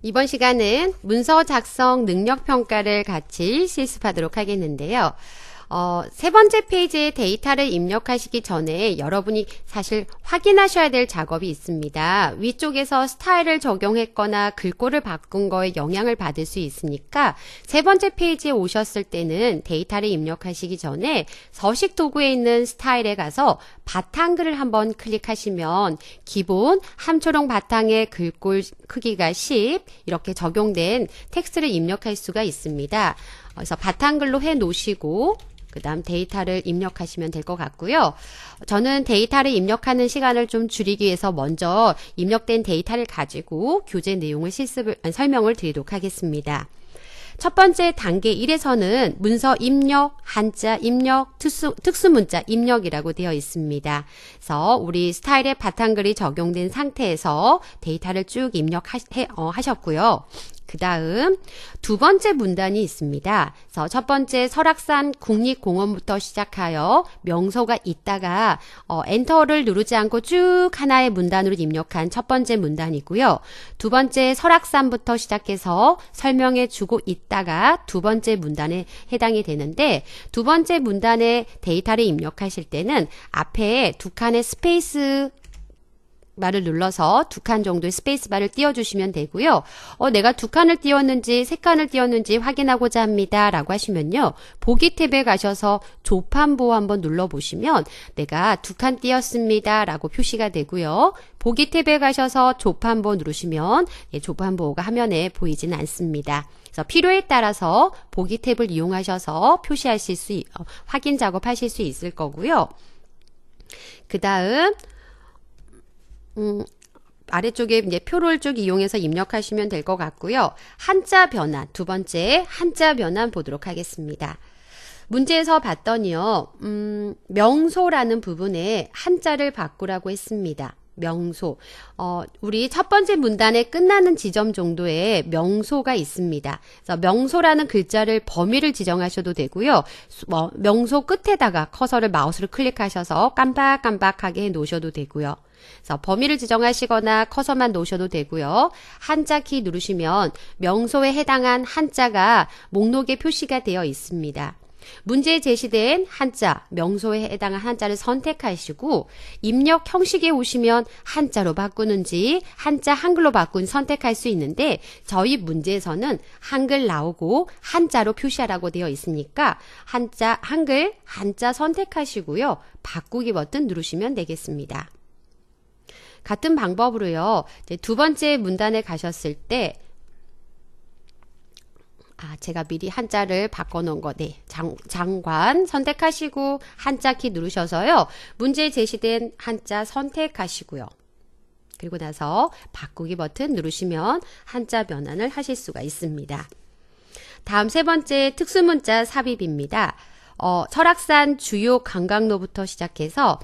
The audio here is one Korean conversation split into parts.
이번 시간은 문서 작성 능력 평가를 같이 실습하도록 하겠는데요. 세 번째 페이지에 데이터를 입력하시기 전에 여러분이 사실 확인하셔야 될 작업이 있습니다. 위쪽에서 스타일을 적용했거나 글꼴을 바꾼 거에 영향을 받을 수 있으니까 세 번째 페이지에 오셨을 때는 데이터를 입력하시기 전에 서식 도구에 있는 스타일에 가서 바탕글을 한번 클릭하시면 기본 함초롱 바탕에 글꼴 크기가 10 이렇게 적용된 텍스트를 입력할 수가 있습니다. 그래서 바탕글로 해 놓으시고 그 다음 데이터를 입력하시면 될 것 같고요. 저는 데이터를 입력하는 시간을 좀 줄이기 위해서 먼저 입력된 데이터를 가지고 교재 내용을 설명을 드리도록 하겠습니다. 첫 번째 단계 1에서는 문서 입력, 한자 입력, 특수문자 입력이라고 되어 있습니다. 그래서 우리 스타일의 바탕글이 적용된 상태에서 데이터를 쭉 입력하셨고요. 그 다음 두 번째 문단이 있습니다. 그래서 첫 번째 설악산 국립공원부터 시작하여 명소가 있다가 엔터를 누르지 않고 쭉 하나의 문단으로 입력한 첫 번째 문단이고요. 두 번째 설악산부터 시작해서 설명해 주고 있다가 두 번째 문단에 해당이 되는데 두 번째 문단에 데이터를 입력하실 때는 앞에 두 칸의 스페이스 바를 눌러서 두 칸 정도의 스페이스바를 띄워주시면 되고요. 내가 두 칸을 띄웠는지 세 칸을 띄웠는지 확인하고자 합니다. 라고 하시면요. 보기 탭에 가셔서 조판보 한번 눌러보시면 내가 두 칸 띄웠습니다. 라고 표시가 되고요. 보기 탭에 가셔서 조판보 누르시면 조판보가 화면에 보이진 않습니다. 그래서 필요에 따라서 보기 탭을 이용하셔서 확인 작업하실 수 있을 거고요. 그 다음 아래쪽에 이제 표를 쭉 이용해서 입력하시면 될 것 같고요. 한자 변환, 두 번째 한자 변환 보도록 하겠습니다. 문제에서 봤더니요, 명소라는 부분에 한자를 바꾸라고 했습니다. 명소. 우리 첫 번째 문단에 끝나는 지점 정도의 명소가 있습니다. 그래서 명소라는 글자를 범위를 지정하셔도 되고요. 명소 끝에다가 커서를 마우스로 클릭하셔서 깜박깜박하게 해 놓으셔도 되고요. 그래서 범위를 지정하시거나 커서만 놓으셔도 되고요. 한자 키 누르시면 명소에 해당한 한자가 목록에 표시가 되어 있습니다. 문제에 제시된 한자, 명소에 해당한 한자를 선택하시고 입력 형식에 오시면 한자로 바꾸는지 한자 한글로 바꾸는지 선택할 수 있는데 저희 문제에서는 한글 나오고 한자로 표시하라고 되어 있으니까 한글, 한자 선택하시고요. 바꾸기 버튼 누르시면 되겠습니다. 같은 방법으로요. 두 번째 문단에 가셨을 때 제가 미리 한자를 바꿔놓은 거, 장관 선택하시고 한자 키 누르셔서요. 문제에 제시된 한자 선택하시고요. 그리고 나서 바꾸기 버튼 누르시면 한자 변환을 하실 수가 있습니다. 다음 세 번째 특수문자 삽입입니다. 설악산 주요 관광로부터 시작해서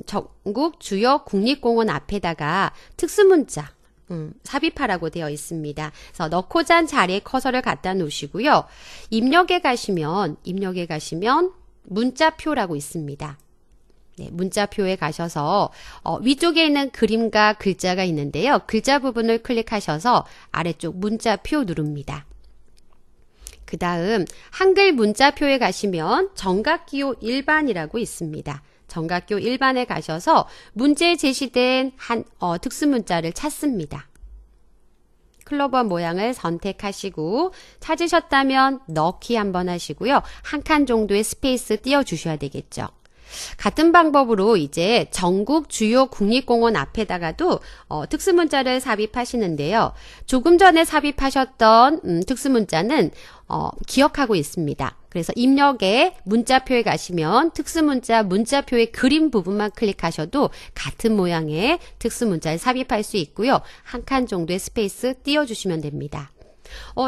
전국 주요 국립공원 앞에다가 특수문자 삽입하라고 되어 있습니다. 그래서 넣고자 한 자리에 커서를 갖다 놓으시고요. 입력에 가시면 문자표라고 있습니다. 네, 문자표에 가셔서 위쪽에 있는 그림과 글자가 있는데요. 글자 부분을 클릭하셔서 아래쪽 문자표 누릅니다. 그 다음 한글 문자표에 가시면 정각기호 1반이라고 있습니다. 정각기호 1반에 가셔서 문제에 제시된 특수문자를 찾습니다. 클로버 모양을 선택하시고 찾으셨다면 넣기 한번 하시고요. 한 칸 정도의 스페이스 띄워주셔야 되겠죠. 같은 방법으로 이제 전국 주요 국립공원 앞에다가도 특수문자를 삽입하시는데요. 조금 전에 삽입하셨던 특수문자는 기억하고 있습니다. 그래서 입력에 문자표에 가시면 특수문자 문자표의 그림 부분만 클릭하셔도 같은 모양의 특수문자를 삽입할 수 있고요. 한 칸 정도의 스페이스 띄워주시면 됩니다.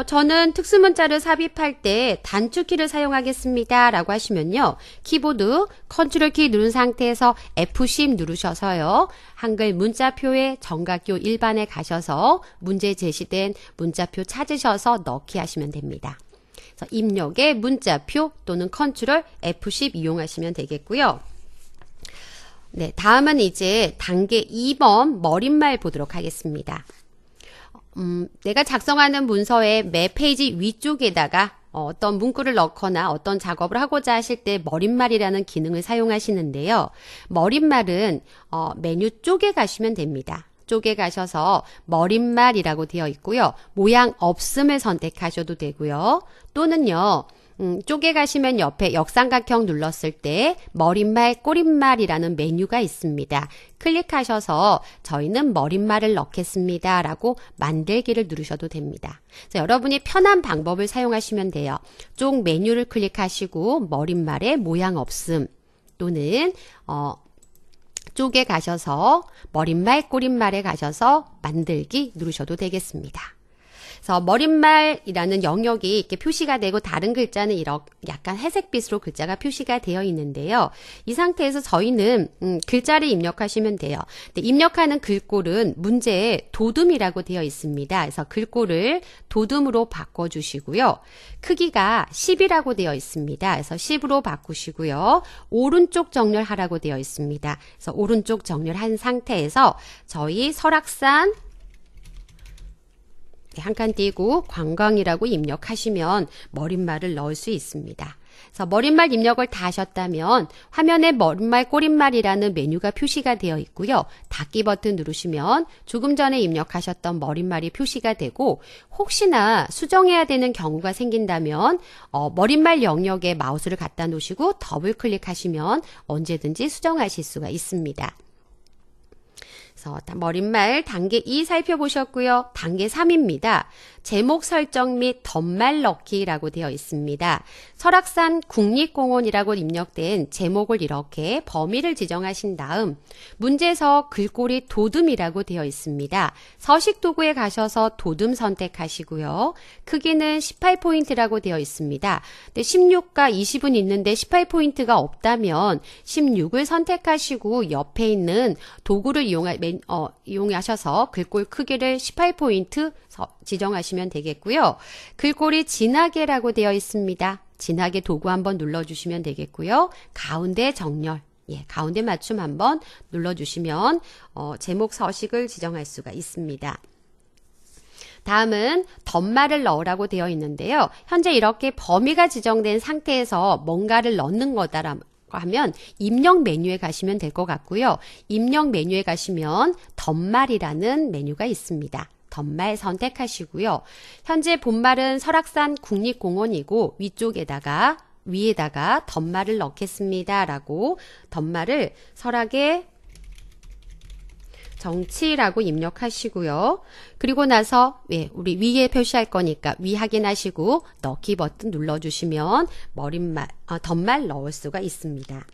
저는 특수문자를 삽입할 때 단축키를 사용하겠습니다. 라고 하시면요. 키보드 컨트롤 키 누른 상태에서 F10 누르셔서요. 한글 문자표의 정각기호 1반에 가셔서 문제에 제시된 문자표 찾으셔서 넣기 하시면 됩니다. 그래서 입력에 문자표 또는 컨트롤 F10 이용하시면 되겠고요. 네, 다음은 이제 단계 2번 머릿말 보도록 하겠습니다. 내가 작성하는 문서의 매 페이지 위쪽에다가 어떤 문구를 넣거나 어떤 작업을 하고자 하실 때 머릿말이라는 기능을 사용하시는데요. 머릿말은 메뉴 쪽에 가시면 됩니다. 쪽에 가셔서 머릿말이라고 되어 있고요. 모양 없음을 선택하셔도 되고요. 또는요. 쪽에 가시면 옆에 역삼각형 눌렀을 때 머릿말, 꼬릿말이라는 메뉴가 있습니다. 클릭하셔서 저희는 머릿말을 넣겠습니다 라고 만들기를 누르셔도 됩니다. 그래서 여러분이 편한 방법을 사용하시면 돼요. 쪽 메뉴를 클릭하시고 머릿말에 모양 없음 또는 쪽에 가셔서 머릿말, 꼬릿말에 가셔서 만들기 누르셔도 되겠습니다. 그래서 머릿말이라는 영역이 이렇게 표시가 되고 다른 글자는 이렇게 약간 회색빛으로 글자가 표시가 되어 있는데요. 이 상태에서 저희는 글자를 입력하시면 돼요. 근데 입력하는 글꼴은 문제에 도둠이라고 되어 있습니다. 그래서 글꼴을 도둠으로 바꿔주시고요. 크기가 10이라고 되어 있습니다. 그래서 10으로 바꾸시고요. 오른쪽 정렬하라고 되어 있습니다. 그래서 오른쪽 정렬한 상태에서 저희 설악산 한 칸 띄고 관광이라고 입력하시면 머릿말을 넣을 수 있습니다. 그래서 머릿말 입력을 다 하셨다면 화면에 머릿말, 꼬릿말이라는 메뉴가 표시가 되어 있고요. 닫기 버튼 누르시면 조금 전에 입력하셨던 머릿말이 표시가 되고 혹시나 수정해야 되는 경우가 생긴다면 머릿말 영역에 마우스를 갖다 놓으시고 더블 클릭하시면 언제든지 수정하실 수가 있습니다. 그래서 머릿말 단계 2 살펴보셨고요. 단계 3입니다. 제목 설정 및 덧말 넣기라고 되어 있습니다. 설악산 국립공원이라고 입력된 제목을 이렇게 범위를 지정하신 다음 문제에서 글꼴이 도둠이라고 되어 있습니다. 서식 도구에 가셔서 도둠 선택하시고요. 크기는 18포인트라고 되어 있습니다. 근데 16과 20은 있는데 18포인트가 없다면 16을 선택하시고 옆에 있는 도구를 이용하셔서 글꼴 크기를 18포인트 지정하시면 되겠고요. 글꼴이 진하게라고 되어 있습니다. 진하게 도구 한번 눌러주시면 되겠고요. 가운데 정렬, 가운데 맞춤 한번 눌러주시면 제목 서식을 지정할 수가 있습니다. 다음은 덧말을 넣으라고 되어 있는데요. 현재 이렇게 범위가 지정된 상태에서 뭔가를 넣는 거다라고 하면 입력 메뉴에 가시면 될 것 같고요. 입력 메뉴에 가시면 덧말이라는 메뉴가 있습니다. 덧말 선택하시고요. 현재 본말은 설악산 국립공원이고 위에다가 덧말을 넣겠습니다 라고 덧말을 설악의 정치라고 입력하시고요. 그리고 나서 우리 위에 표시할 거니까 위 확인하시고 넣기 버튼 눌러주시면 덧말 넣을 수가 있습니다.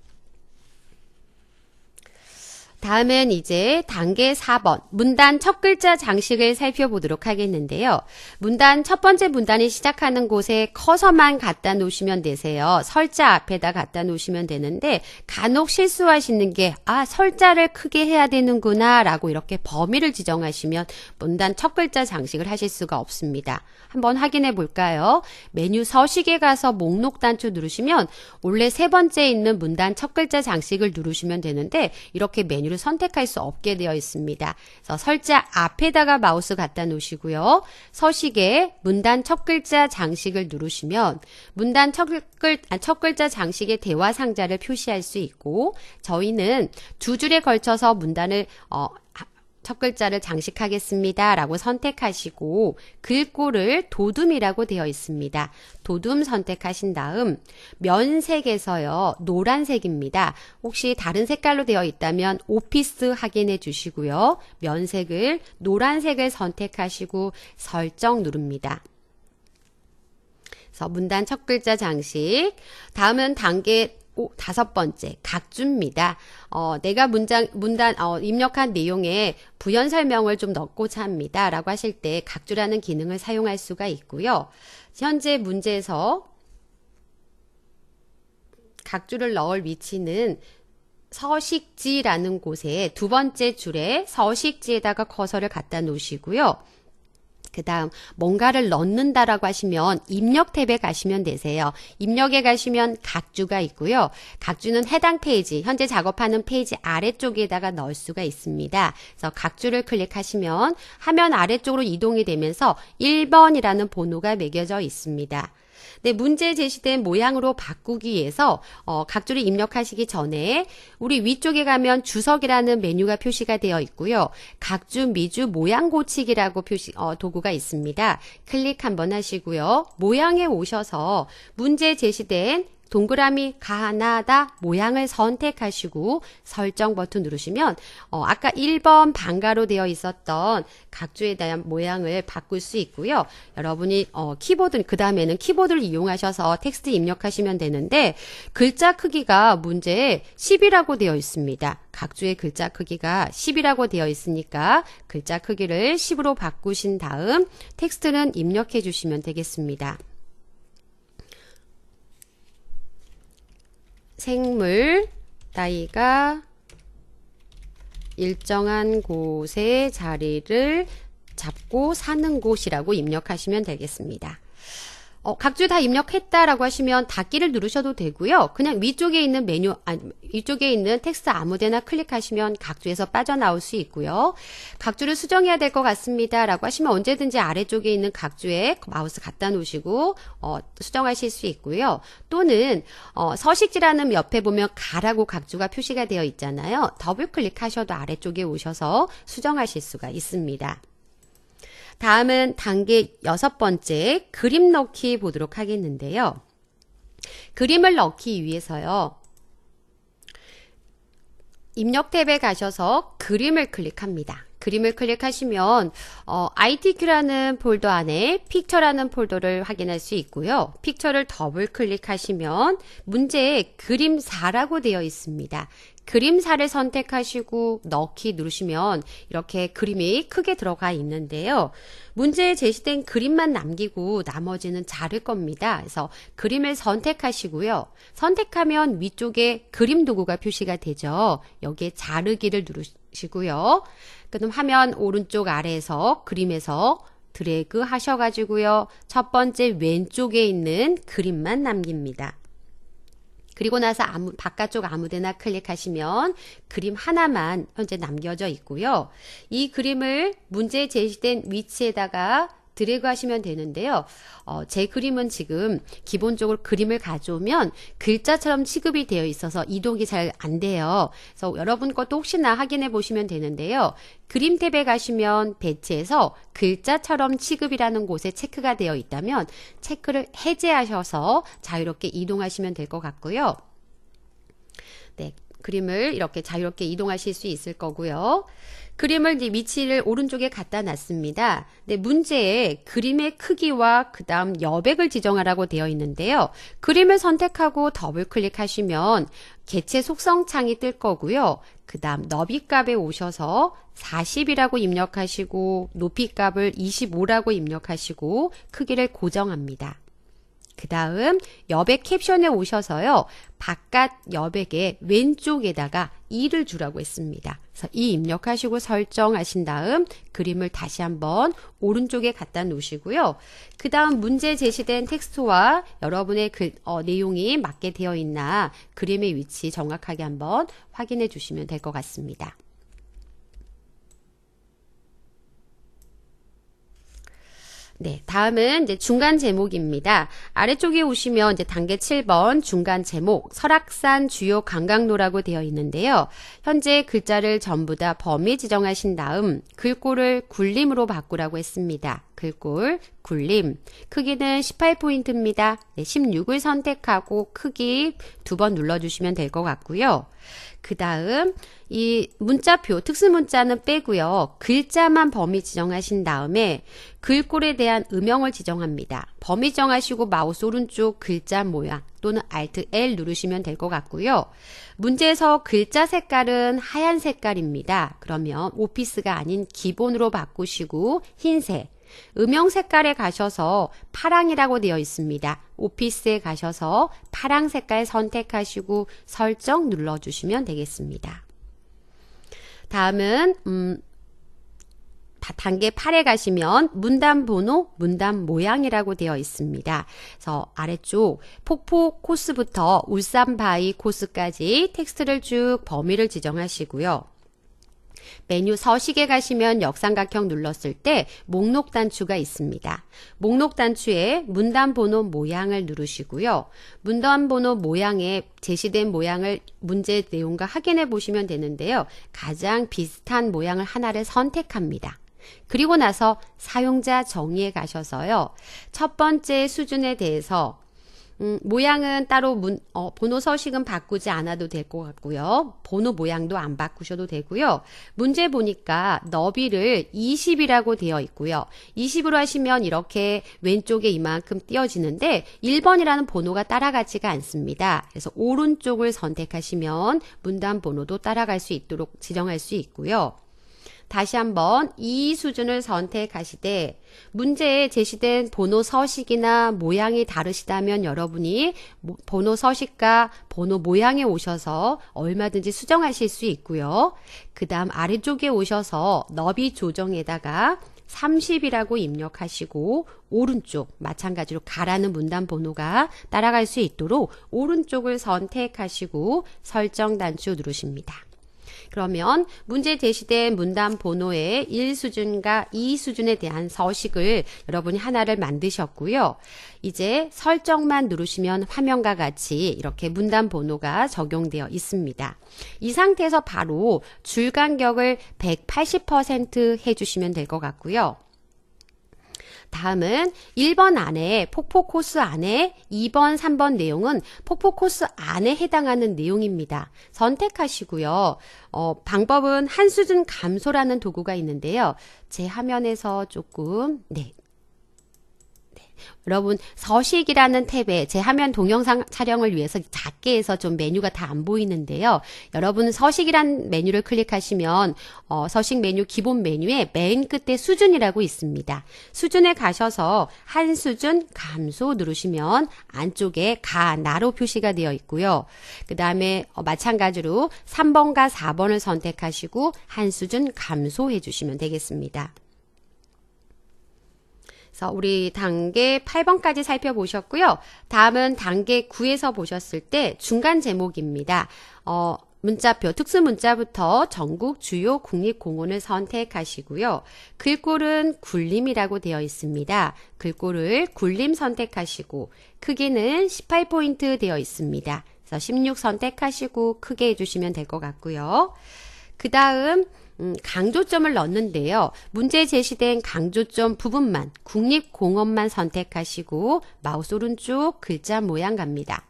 다음은 이제 단계 4번 문단 첫 글자 장식을 살펴보도록 하겠는데요. 문단 첫 번째 문단이 시작하는 곳에 커서만 갖다 놓으시면 되세요. 설자 앞에다 갖다 놓으시면 되는데 간혹 실수하시는 게 설자를 크게 해야 되는구나 라고 이렇게 범위를 지정하시면 문단 첫 글자 장식을 하실 수가 없습니다. 한번 확인해 볼까요? 메뉴 서식에 가서 목록 단추 누르시면 원래 세 번째 있는 문단 첫 글자 장식을 누르시면 되는데 이렇게 메뉴를 선택할 수 없게 되어 있습니다. 그래서 설자 앞에다가 마우스 갖다 놓으시고요. 서식에 문단 첫 글자 장식을 누르시면 문단 첫 글자 장식의 대화 상자를 표시할 수 있고 저희는 두 줄에 걸쳐서 문단을 첫 글자를 장식하겠습니다 라고 선택하시고 글꼴을 도둠이라고 되어 있습니다. 도둠 선택하신 다음 면색에서요 노란색입니다. 혹시 다른 색깔로 되어 있다면 오피스 확인해 주시고요. 면색을 노란색을 선택하시고 설정 누릅니다. 그래서 문단 첫 글자 장식. 다음은 단계 5번째 각주입니다. 내가 문단 입력한 내용에 부연 설명을 좀 넣고자 합니다 라고 하실 때 각주라는 기능을 사용할 수가 있고요. 현재 문제에서 각주를 넣을 위치는 서식지라는 곳에 두 번째 줄에 서식지에다가 커서를 갖다 놓으시고요. 그 다음 뭔가를 넣는다라고 하시면 입력 탭에 가시면 되세요. 입력에 가시면 각주가 있고요. 각주는 해당 페이지, 현재 작업하는 페이지 아래쪽에다가 넣을 수가 있습니다. 그래서 각주를 클릭하시면 화면 아래쪽으로 이동이 되면서 1번이라는 번호가 매겨져 있습니다. 네, 문제에 제시된 모양으로 바꾸기 위해서 각주를 입력하시기 전에 우리 위쪽에 가면 주석이라는 메뉴가 표시가 되어 있고요. 각주 미주 모양 고치기라고 도구가 있습니다. 클릭 한번 하시고요. 모양에 오셔서 문제에 제시된 동그라미 가나다 모양을 선택하시고 설정 버튼 누르시면 아까 1번 방가로 되어 있었던 각주에 대한 모양을 바꿀 수 있고요. 여러분이 키보드 그 다음에는 키보드를 이용하셔서 텍스트 입력하시면 되는데 글자 크기가 문제에 10이라고 되어 있습니다. 각주의 글자 크기가 10이라고 되어 있으니까 글자 크기를 10으로 바꾸신 다음 텍스트는 입력해 주시면 되겠습니다. 생물 따위가 일정한 곳에 자리를 잡고 사는 곳이라고 입력하시면 되겠습니다. 각주 다 입력했다라고 하시면 닫기를 누르셔도 되고요. 그냥 위쪽에 있는 위쪽에 있는 텍스트 아무데나 클릭하시면 각주에서 빠져나올 수 있고요. 각주를 수정해야 될 것 같습니다 라고 하시면 언제든지 아래쪽에 있는 각주에 마우스 갖다 놓으시고 수정하실 수 있고요. 또는 서식지라는 옆에 보면 가라고 각주가 표시가 되어 있잖아요. 더블 클릭하셔도 아래쪽에 오셔서 수정하실 수가 있습니다. 다음은 단계 6번째 그림 넣기 보도록 하겠는데요. 그림을 넣기 위해서요. 입력 탭에 가셔서 그림을 클릭합니다. 그림을 클릭하시면 ITQ라는 폴더 안에 픽처라는 폴더를 확인할 수 있고요. 픽처를 더블 클릭하시면 문제에 그림사라고 되어 있습니다. 그림사를 선택하시고 넣기 누르시면 이렇게 그림이 크게 들어가 있는데요. 문제에 제시된 그림만 남기고 나머지는 자를 겁니다. 그래서 그림을 선택하시고요. 선택하면 위쪽에 그림 도구가 표시가 되죠. 여기에 자르기를 누르시고요. 그럼 화면 오른쪽 아래에서 그림에서 드래그 하셔가지고요. 첫 번째 왼쪽에 있는 그림만 남깁니다. 그리고 나서 바깥쪽 아무데나 클릭하시면 그림 하나만 현재 남겨져 있고요. 이 그림을 문제에 제시된 위치에다가 드래그 하시면 되는데요. 제 그림은 지금 기본적으로 그림을 가져오면 글자처럼 취급이 되어 있어서 이동이 잘 안 돼요. 그래서 여러분 것도 혹시나 확인해 보시면 되는데요. 그림 탭에 가시면 배치에서 글자처럼 취급이라는 곳에 체크가 되어 있다면 체크를 해제하셔서 자유롭게 이동하시면 될 것 같고요. 네, 그림을 이렇게 자유롭게 이동하실 수 있을 거고요. 그림을 위치를 오른쪽에 갖다 놨습니다. 네, 문제에 그림의 크기와 그 다음 여백을 지정하라고 되어 있는데요. 그림을 선택하고 더블 클릭하시면 개체 속성 창이 뜰 거고요. 그 다음 너비 값에 오셔서 40이라고 입력하시고 높이 값을 25라고 입력하시고 크기를 고정합니다. 그 다음 여백 캡션에 오셔서요. 바깥 여백의 왼쪽에다가 2를 주라고 했습니다. 그래서 2 입력하시고 설정하신 다음 그림을 다시 한번 오른쪽에 갖다 놓으시고요. 그 다음 문제 제시된 텍스트와 여러분의 내용이 맞게 되어 있나 그림의 위치 정확하게 한번 확인해 주시면 될 것 같습니다. 네, 다음은 이제 중간 제목입니다. 아래쪽에 오시면 이제 단계 7번 중간 제목 설악산 주요 관광로라고 되어 있는데요. 현재 글자를 전부 다 범위 지정하신 다음 글꼴을 굴림으로 바꾸라고 했습니다. 글꼴, 굴림. 크기는 18포인트입니다. 네, 16을 선택하고 크기 2번 눌러주시면 될 것 같고요. 그 다음 이 문자표, 특수문자는 빼고요. 글자만 범위 지정하신 다음에 글꼴에 대한 음영을 지정합니다. 범위 정하시고 마우스 오른쪽 글자 모양 또는 Alt L 누르시면 될 것 같고요. 문제에서 글자 색깔은 하얀 색깔입니다. 그러면 오피스가 아닌 기본으로 바꾸시고 흰색. 음영 색깔에 가셔서 파랑이라고 되어 있습니다. 오피스에 가셔서 파랑 색깔 선택하시고 설정 눌러주시면 되겠습니다. 다음은 단계 8에 가시면 문단 번호, 문단 모양이라고 되어 있습니다. 그래서 아래쪽 폭포 코스부터 울산 바위 코스까지 텍스트를 쭉 범위를 지정하시고요. 메뉴 서식에 가시면 역삼각형 눌렀을 때 목록 단추가 있습니다. 목록 단추에 문단 번호 모양을 누르시고요. 문단 번호 모양에 제시된 모양을 문제 내용과 확인해 보시면 되는데요. 가장 비슷한 모양을 하나를 선택합니다. 그리고 나서 사용자 정의에 가셔서요. 첫 번째 수준에 대해서 모양은 따로 번호 서식은 바꾸지 않아도 될 것 같고요. 번호 모양도 안 바꾸셔도 되고요. 문제 보니까 너비를 20이라고 되어 있고요. 20으로 하시면 이렇게 왼쪽에 이만큼 띄어지는데 1번이라는 번호가 따라가지가 않습니다. 그래서 오른쪽을 선택하시면 문단 번호도 따라갈 수 있도록 지정할 수 있고요. 다시 한번 이 수준을 선택하시되 문제에 제시된 번호 서식이나 모양이 다르시다면 여러분이 번호 서식과 번호 모양에 오셔서 얼마든지 수정하실 수 있고요. 그 다음 아래쪽에 오셔서 너비 조정에다가 30이라고 입력하시고 오른쪽 마찬가지로 가라는 문단 번호가 따라갈 수 있도록 오른쪽을 선택하시고 설정 단추 누르십니다. 그러면 문제 제시된 문단 번호의 1수준과 2수준에 대한 서식을 여러분이 하나를 만드셨고요. 이제 설정만 누르시면 화면과 같이 이렇게 문단 번호가 적용되어 있습니다. 이 상태에서 바로 줄 간격을 180% 해주시면 될 것 같고요. 다음은 1번 안에 폭포 코스 안에 2번, 3번 내용은 폭포 코스 안에 해당하는 내용입니다. 선택하시고요. 방법은 한 수준 감소라는 도구가 있는데요. 제 화면에서 조금 여러분 서식이라는 탭에 제 화면 동영상 촬영을 위해서 작게 해서 좀 메뉴가 다 안 보이는데요. 여러분 서식이란 메뉴를 클릭하시면 서식 메뉴 기본 메뉴에 맨 끝에 수준이라고 있습니다. 수준에 가셔서 한 수준 감소 누르시면 안쪽에 나로 표시가 되어 있고요. 그 다음에 마찬가지로 3번과 4번을 선택하시고 한 수준 감소해 주시면 되겠습니다. 그래서 우리 단계 8번까지 살펴보셨고요. 다음은 단계 9에서 보셨을 때 중간 제목입니다. 문자표, 특수 문자부터 전국 주요 국립공원을 선택하시고요. 글꼴은 굴림이라고 되어 있습니다. 글꼴을 굴림 선택하시고 크기는 18포인트 되어 있습니다. 그래서 16 선택하시고 크게 해주시면 될 것 같고요. 그 다음 강조점을 넣는데요. 문제에 제시된 강조점 부분만 국립공원만 선택하시고 마우스 오른쪽 글자 모양 갑니다.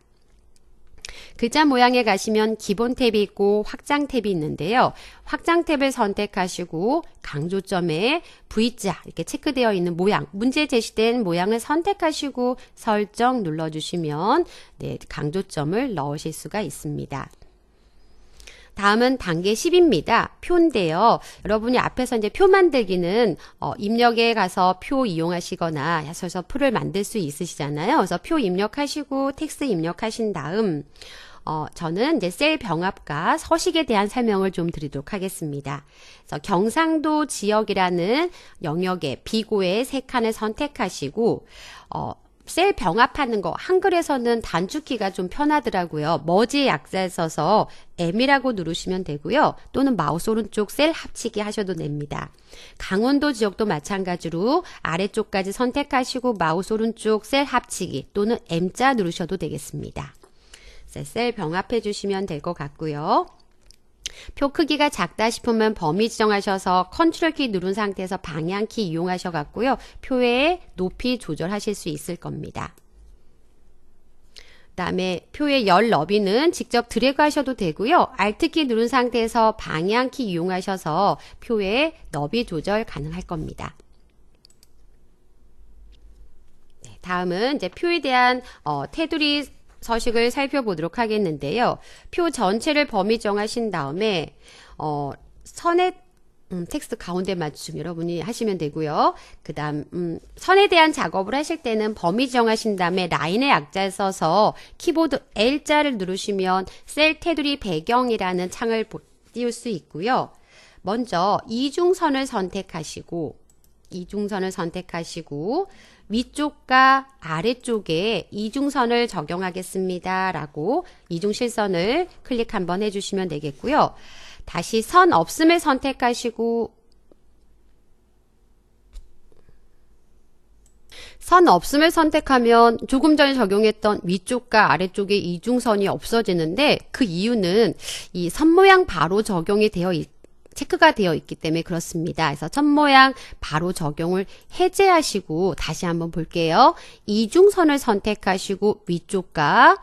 글자 모양에 가시면 기본 탭이 있고 확장 탭이 있는데요. 확장 탭을 선택하시고 강조점에 V자 이렇게 체크되어 있는 모양, 문제에 제시된 모양을 선택하시고 설정 눌러주시면 강조점을 넣으실 수가 있습니다. 다음은 단계 10입니다. 표인데요. 여러분이 앞에서 이제 표 만들기는 입력에 가서 표 이용하시거나 하셔서 표를 만들 수 있으시잖아요. 그래서 표 입력하시고 텍스트 입력하신 다음 저는 이제 셀 병합과 서식에 대한 설명을 좀 드리도록 하겠습니다. 그래서 경상도 지역이라는 영역에 비고의 3칸을 선택하시고 셀 병합하는 거 한글에서는 단축키가 좀 편하더라고요. 머지의 약자에 써서 M이라고 누르시면 되고요. 또는 마우스 오른쪽 셀 합치기 하셔도 됩니다. 강원도 지역도 마찬가지로 아래쪽까지 선택하시고 마우스 오른쪽 셀 합치기 또는 M자 누르셔도 되겠습니다. 셀 병합해 주시면 될 것 같고요. 표 크기가 작다 싶으면 범위 지정하셔서 컨트롤 키 누른 상태에서 방향키 이용하셔 갖고요. 표의 높이 조절하실 수 있을 겁니다. 그 다음에 표의 열 너비는 직접 드래그 하셔도 되고요. Alt키 누른 상태에서 방향키 이용하셔서 표의 너비 조절 가능할 겁니다. 다음은 이제 표에 대한 테두리 서식을 살펴보도록 하겠는데요. 표 전체를 범위 정하신 다음에 선의 텍스트 가운데 맞춤 여러분이 하시면 되고요. 그 다음 선에 대한 작업을 하실 때는 범위 정하신 다음에 라인의 약자를 써서 키보드 L자를 누르시면 셀 테두리 배경이라는 창을 띄울 수 있고요. 먼저 이중선을 선택하시고 위쪽과 아래쪽에 이중선을 적용하겠습니다 라고 이중실선을 클릭 한번 해주시면 되겠고요. 다시 선 없음을 선택하시고 선 없음을 선택하면 조금 전에 적용했던 위쪽과 아래쪽에 이중선이 없어지는데 그 이유는 이 선 모양 바로 적용이 체크가 되어 있기 때문에 그렇습니다. 그래서 선 모양 바로 적용을 해제하시고 다시 한번 볼게요. 이중선을 선택하시고 위쪽과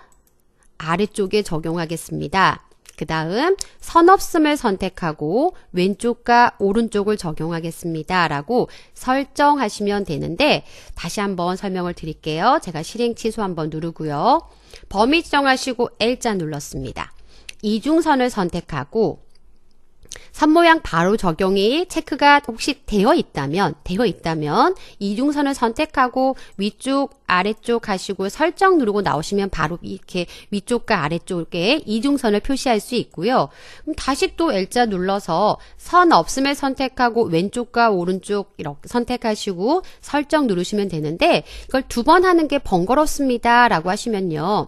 아래쪽에 적용하겠습니다. 그 다음 선 없음을 선택하고 왼쪽과 오른쪽을 적용하겠습니다 라고 설정하시면 되는데 다시 한번 설명을 드릴게요. 제가 실행 취소 한번 누르고요. 범위 지정하시고 L자 눌렀습니다. 이중선을 선택하고 선 모양 바로 적용이 체크가 혹시 되어 있다면 이중선을 선택하고 위쪽 아래쪽 하시고 설정 누르고 나오시면 바로 이렇게 위쪽과 아래쪽에 이중선을 표시할 수 있고요. 그럼 다시 또 L자 눌러서 선 없음을 선택하고 왼쪽과 오른쪽 이렇게 선택하시고 설정 누르시면 되는데 이걸 두 번 하는 게 번거롭습니다 라고 하시면요.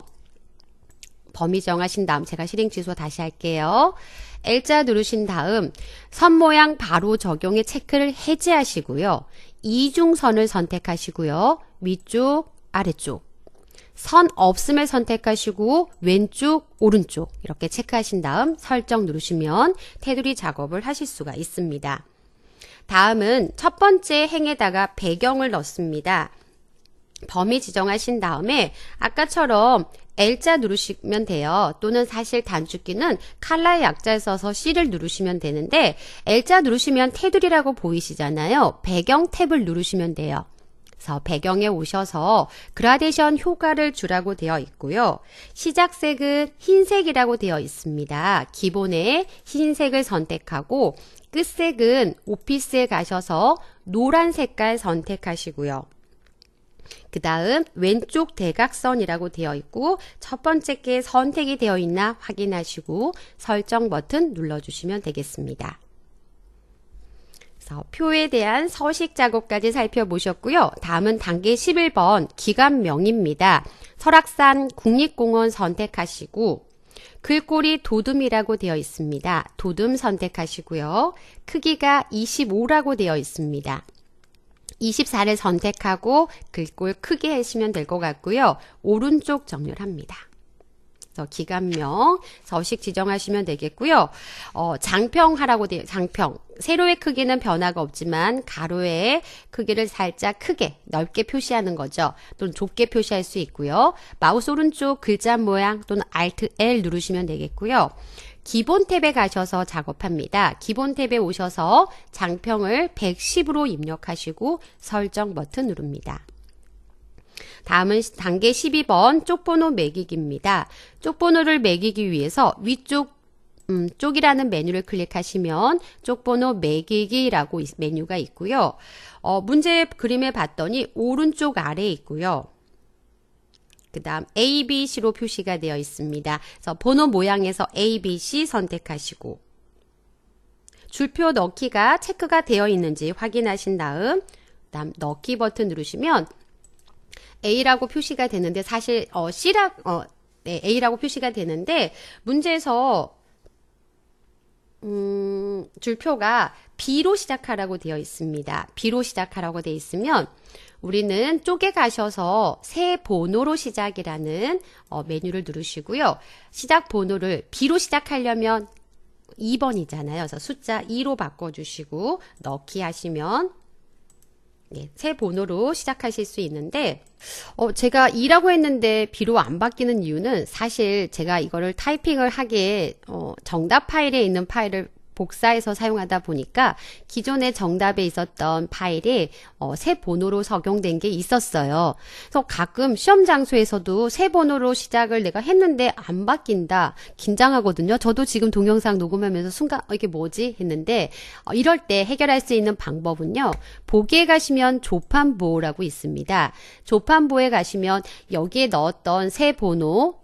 범위 정하신 다음 제가 실행 취소 다시 할게요. L자 누르신 다음 선 모양 바로 적용의 체크를 해제하시고요. 이중선을 선택하시고요. 위쪽, 아래쪽. 선 없음을 선택하시고 왼쪽, 오른쪽 이렇게 체크하신 다음 설정 누르시면 테두리 작업을 하실 수가 있습니다. 다음은 첫 번째 행에다가 배경을 넣습니다. 범위 지정하신 다음에 아까처럼 L자 누르시면 돼요. 또는 사실 단축키는 칼라의 약자를 써서 C를 누르시면 되는데 L자 누르시면 테두리라고 보이시잖아요. 배경 탭을 누르시면 돼요. 그래서 배경에 오셔서 그라데이션 효과를 주라고 되어 있고요. 시작색은 흰색이라고 되어 있습니다. 기본에 흰색을 선택하고 끝색은 오피스에 가셔서 노란 색깔 선택하시고요. 그 다음 왼쪽 대각선이라고 되어 있고 첫 번째 게 선택이 되어 있나 확인하시고 설정 버튼 눌러주시면 되겠습니다. 그래서 표에 대한 서식 작업까지 살펴보셨고요. 다음은 단계 11번 기관명입니다. 설악산 국립공원 선택하시고 글꼴이 도둠이라고 되어 있습니다. 도둠 선택하시고요. 크기가 25라고 되어 있습니다. 24를 선택하고 글꼴 크게 하시면 될 것 같고요. 오른쪽 정렬합니다. 그래서 기관명, 서식 지정하시면 되겠고요. 장평하라고 되어 장평. 세로의 크기는 변화가 없지만 가로의 크기를 살짝 크게 넓게 표시하는 거죠. 또는 좁게 표시할 수 있고요. 마우스 오른쪽 글자 모양 또는 Alt L 누르시면 되겠고요. 기본 탭에 가셔서 작업합니다. 기본 탭에 오셔서 장평을 110으로 입력하시고 설정 버튼 누릅니다. 다음은 단계 12번 쪽번호 매기기입니다. 쪽번호를 매기기 위해서 위쪽 쪽이라는 메뉴를 클릭하시면 쪽번호 매기기라고 메뉴가 있고요. 문제 그림에 봤더니 오른쪽 아래에 있고요. 그 다음 A, B, C로 표시가 되어 있습니다. 그래서 번호 모양에서 A, B, C 선택하시고 줄표 넣기가 체크가 되어 있는지 확인하신 다음 넣기 버튼 누르시면 A라고 표시가 되는데 사실 A라고 표시가 되는데 문제에서 줄표가 B로 시작하라고 되어 있습니다. B로 시작하라고 되어 있으면 우리는 쪽에 가셔서 새 번호로 시작이라는 메뉴를 누르시고요. 시작 번호를 B로 시작하려면 2번이잖아요. 그래서 숫자 2로 바꿔주시고 넣기 하시면 새 번호로 시작하실 수 있는데 제가 2라고 했는데 B로 안 바뀌는 이유는 사실 제가 이거를 타이핑을 하기에 정답 파일에 있는 파일을 복사해서 사용하다 보니까 기존에 정답에 있었던 파일이 새 번호로 적용된 게 있었어요. 그래서 가끔 시험 장소에서도 새 번호로 시작을 내가 했는데 안 바뀐다. 긴장하거든요. 저도 지금 동영상 녹음하면서 순간 이게 뭐지? 했는데 이럴 때 해결할 수 있는 방법은요. 보기에 가시면 조판보라고 있습니다. 조판보에 가시면 여기에 넣었던 새 번호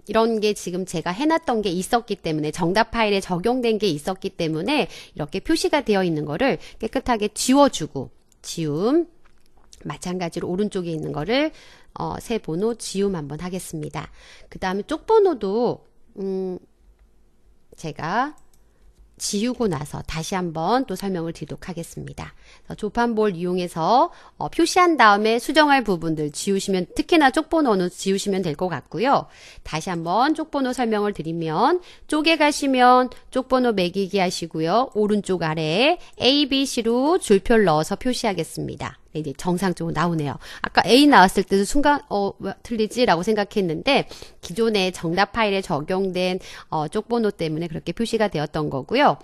이런 게 지금 제가 해놨던 게 있었기 때문에 정답 파일에 적용된 게 있었기 때문에 이렇게 표시가 되어 있는 거를 깨끗하게 지워주고 지움 마찬가지로 오른쪽에 있는 거를 새 번호 지움 한번 하겠습니다. 그 다음에 쪽 번호도 제가 지우고 나서 다시 한번 또 설명을 드리도록 하겠습니다. 조판볼 이용해서 표시한 다음에 수정할 부분들 지우시면 특히나 쪽번호는 지우시면 될 것 같고요. 다시 한번 쪽번호 설명을 드리면 쪽에 가시면 쪽번호 매기기 하시고요. 오른쪽 아래에 A, B, C로 줄표를 넣어서 표시하겠습니다. 이제 정상적으로 나오네요. 아까 A 나왔을 때도 순간 왜 틀리지? 라고 생각했는데 기존의 정답 파일에 적용된 쪽번호 때문에 그렇게 표시가 되었던 거고요.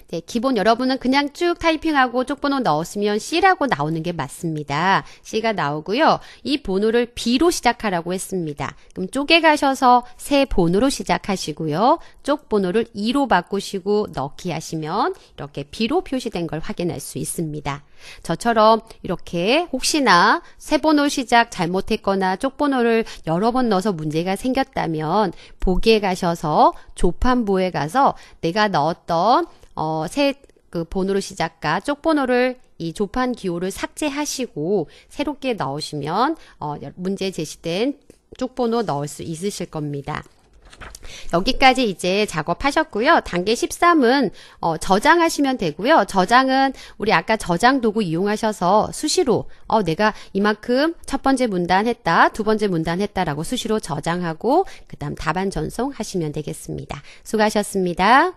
네, 기본 여러분은 그냥 쭉 타이핑하고 쪽번호 넣었으면 C라고 나오는 게 맞습니다. C가 나오고요. 이 번호를 B로 시작하라고 했습니다. 그럼 쪽에 가셔서 새 번호로 시작하시고요. 쪽 번호를 2로 바꾸시고 넣기 하시면 이렇게 B로 표시된 걸 확인할 수 있습니다. 저처럼 이렇게 혹시나 새 번호 시작 잘못했거나 쪽 번호를 여러 번 넣어서 문제가 생겼다면 보기에 가셔서 조판부에 가서 내가 넣었던 새 그 번호로 시작과 쪽 번호를 이 조판 기호를 삭제하시고 새롭게 넣으시면 문제 제시된 쪽 번호 넣을 수 있으실 겁니다. 여기까지 이제 작업하셨고요. 단계 13은 저장하시면 되고요. 저장은 우리 아까 저장 도구 이용하셔서 수시로 내가 이만큼 첫 번째 문단 했다, 두 번째 문단 했다라고 수시로 저장하고 그 다음 답안 전송하시면 되겠습니다. 수고하셨습니다.